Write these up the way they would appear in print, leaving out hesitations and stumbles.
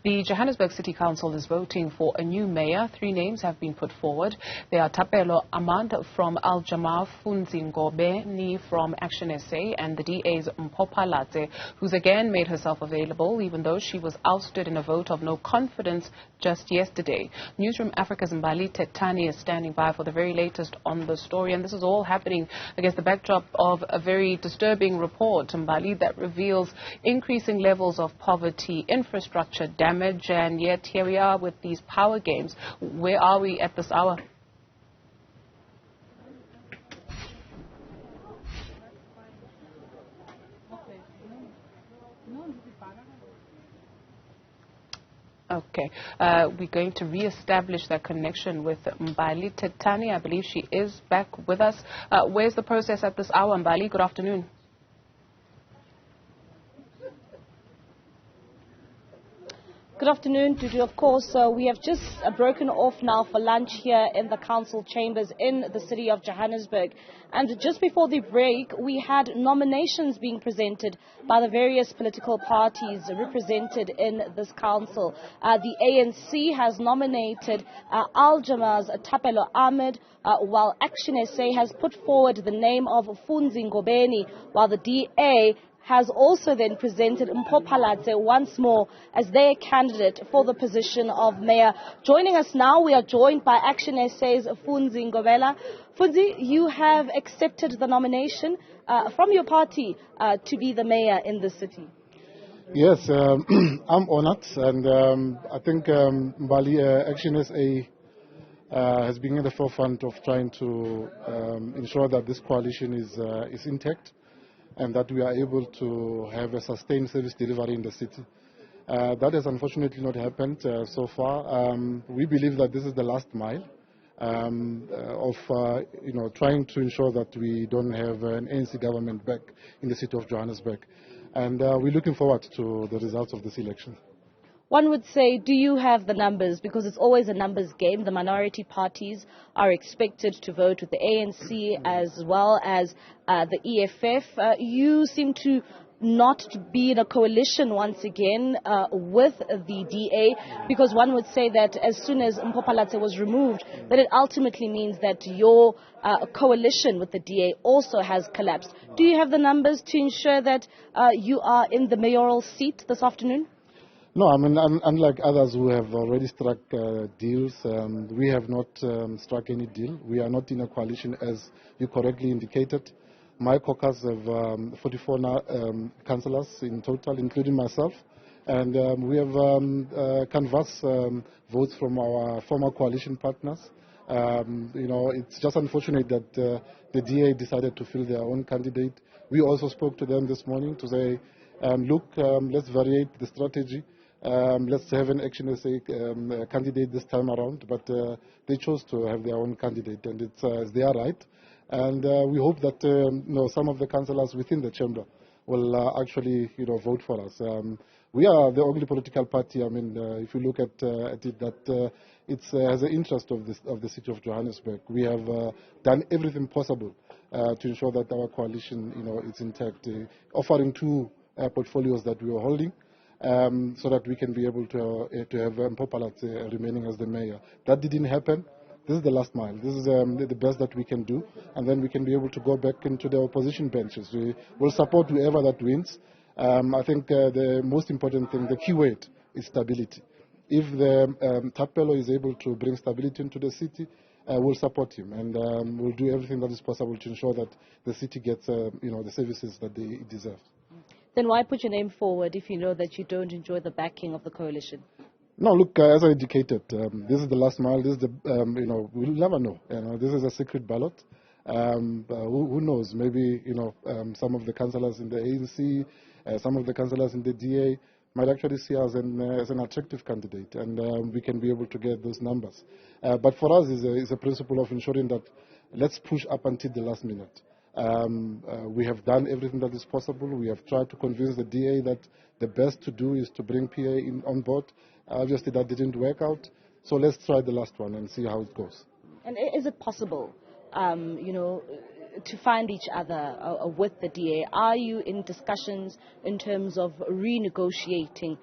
The Johannesburg City Council is voting for a new mayor. 3 names have been put forward. They are Thapelo from Jama-ah, Funzi Ngobeni from ActionSA, and the DA's Mpho Phalatse, who's again made herself available, even though she was ousted in a vote of no confidence just yesterday. Newzroom Afrika's Mbali Thethani is standing by for the very latest on the story, and this is all happening against the backdrop of a very disturbing report, Mbali, that reveals increasing levels of poverty, infrastructure damage, and yet here we are with these power games. Where are we at this hour? Okay, we're going to re-establish that connection with Mbali Thethani. I believe she is back with us. Where's the process at this hour, Mbali? Good afternoon. Good afternoon, Dudu. Of course, we have just broken off now for lunch here in the council chambers in the city of Johannesburg. And just before the break, we had nominations being presented by the various political parties represented in this council. The ANC has nominated Jama-ah's Thapelo, while ActionSA has put forward the name of Funzi Ngobeni, while the DA has also then presented Mpho Phalatse once more as their candidate for the position of mayor. Joining us now, we are joined by ActionSA's Funzi Ngobeni. Funzi, you have accepted the nomination from your party to be the mayor in the city. Yes, I'm honored, and I think Mbali ActionSA has been in the forefront of trying to ensure that this coalition is intact, and that we are able to have a sustained service delivery in the city. That has unfortunately not happened so far. We believe that this is the last mile of trying to ensure that we don't have an ANC government back in the city of Johannesburg. And we're looking forward to the results of this election. One would say, do you have the numbers? Because it's always a numbers game. The minority parties are expected to vote with the ANC as well as the EFF. You seem to not be in a coalition once again with the DA, because one would say that as soon as Mpho Phalatse was removed, that it ultimately means that your coalition with the DA also has collapsed. Do you have the numbers to ensure that you are in the mayoral seat this afternoon? No, I mean, unlike others who have already struck deals, we have not struck any deal. We are not in a coalition, as you correctly indicated. My caucus have 44 councillors in total, including myself. And we have canvassed votes from our former coalition partners. It's just unfortunate that the DA decided to fill their own candidate. We also spoke to them this morning to say, look, let's vary the strategy. Let's have an ActionSA candidate this time around, but they chose to have their own candidate, and it's their right. And we hope that some of the councillors within the chamber will actually vote for us. We are the only political party. I mean, if you look at it, that it has an interest of the city of Johannesburg. We have done everything possible to ensure that our coalition, is intact, offering 2 portfolios that we are holding. So that we can be able to have Mpho Phalatse remaining as the mayor. That didn't happen. This is the last mile. This is the best that we can do, and then we can be able to go back into the opposition benches. We will support whoever that wins. I think the most important thing, the key word, is stability. If the Thapelo is able to bring stability into the city, we'll support him, and we'll do everything that is possible to ensure that the city gets the services that they deserve. Then why put your name forward if you know that you don't enjoy the backing of the coalition? No, look, as I indicated, this is the last mile. This is we'll never know. This is a secret ballot. Who knows? Maybe, some of the councillors in the ANC, some of the councillors in the DA might actually see us as an attractive candidate, and we can be able to get those numbers. But for us, it's a principle of ensuring that let's push up until the last minute. We have done everything that is possible. We have tried to convince the DA that the best to do is to bring PA on board. Obviously, that didn't work out. So let's try the last one and see how it goes. And is it possible, to find each other with the DA? Are you in discussions in terms of renegotiating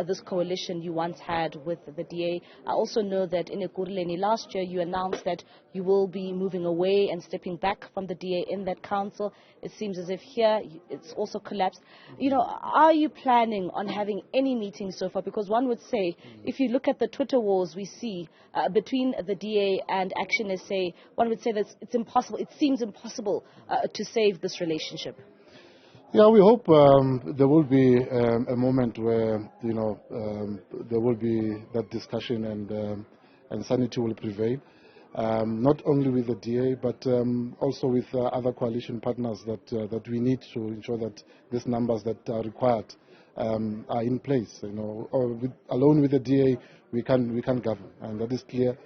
this coalition you once had with the DA. I also know that in Ekurhuleni last year you announced that you will be moving away and stepping back from the DA in that council. It seems as if here it's also collapsed. You know, are you planning on having any meetings so far? Because one would say, if you look at the Twitter wars we see between the DA and ActionSA, one would say that it's impossible. It seems impossible to save this relationship. Yeah, we hope there will be a moment where, you know, there will be that discussion and sanity will prevail. Not only with the DA, but also with other coalition partners that we need to ensure that these numbers that are required are in place. You know, alone with the DA, we can't govern, and that is clear.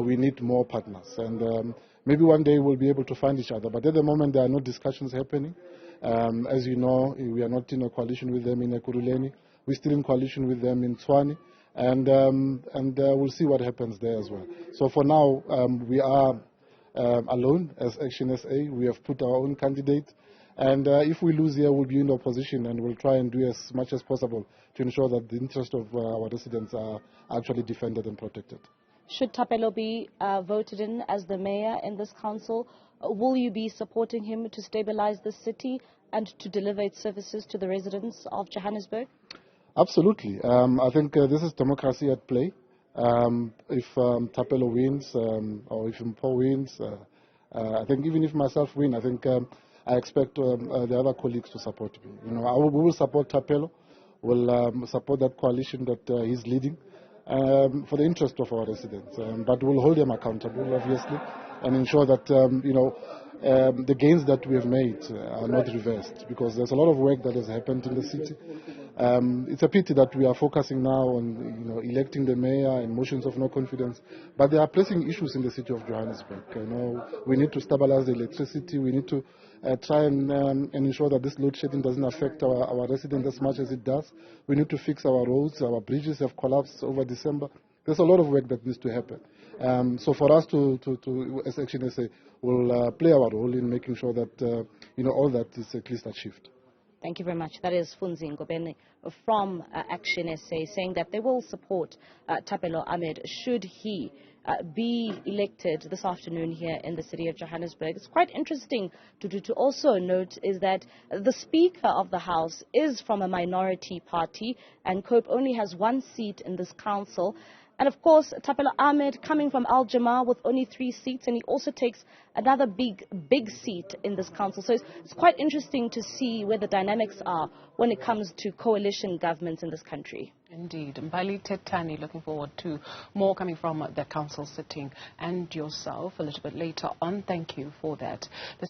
We need more partners, and maybe one day we'll be able to find each other. But at the moment, there are no discussions happening. As you know, we are not in a coalition with them in Ekurhuleni. We're still in coalition with them in Tshwane, and we'll see what happens there as well. So for now, we are alone as ActionSA. We have put our own candidate, and if we lose here, we'll be in opposition, and we'll try and do as much as possible to ensure that the interests of our residents are actually defended and protected. Should Thapelo be voted in as the mayor in this council, will you be supporting him to stabilize the city and to deliver its services to the residents of Johannesburg? Absolutely. I think this is democracy at play. If Thapelo wins or if Mpho wins, I think even if myself win, I think I expect the other colleagues to support me. You know, we will support Thapelo. We'll support that coalition that he's leading for the interest of our residents. But we'll hold them accountable, obviously, and ensure that you know, the gains that we have made are not reversed, because there's a lot of work that has happened in the city. It's a pity that we are focusing now on, you know, electing the mayor and motions of no confidence, but there are pressing issues in the city of Johannesburg. You know, we need to stabilize the electricity. We need to try and ensure that this load shedding doesn't affect our residents as much as it does. We need to fix our roads. Our bridges have collapsed over December. There's a lot of work that needs to happen. So for us to as ActionSA, we'll play our role in making sure that you know, all that is at least achieved. Thank you very much. That is Funzi Ngobeni from ActionSA saying that they will support Thapelo Ahmed should he be elected this afternoon here in the city of Johannesburg. It's quite interesting to also note is that the Speaker of the House is from a minority party, and COPE only has one seat in this council. And of course, Thapelo Ahmed coming from Jama-ah with only 3 seats, and he also takes another big seat in this council. So it's quite interesting to see where the dynamics are when it comes to coalition governments in this country. Indeed. Mbali, Thethani, looking forward to more coming from the council sitting, and yourself a little bit later on. Thank you for that.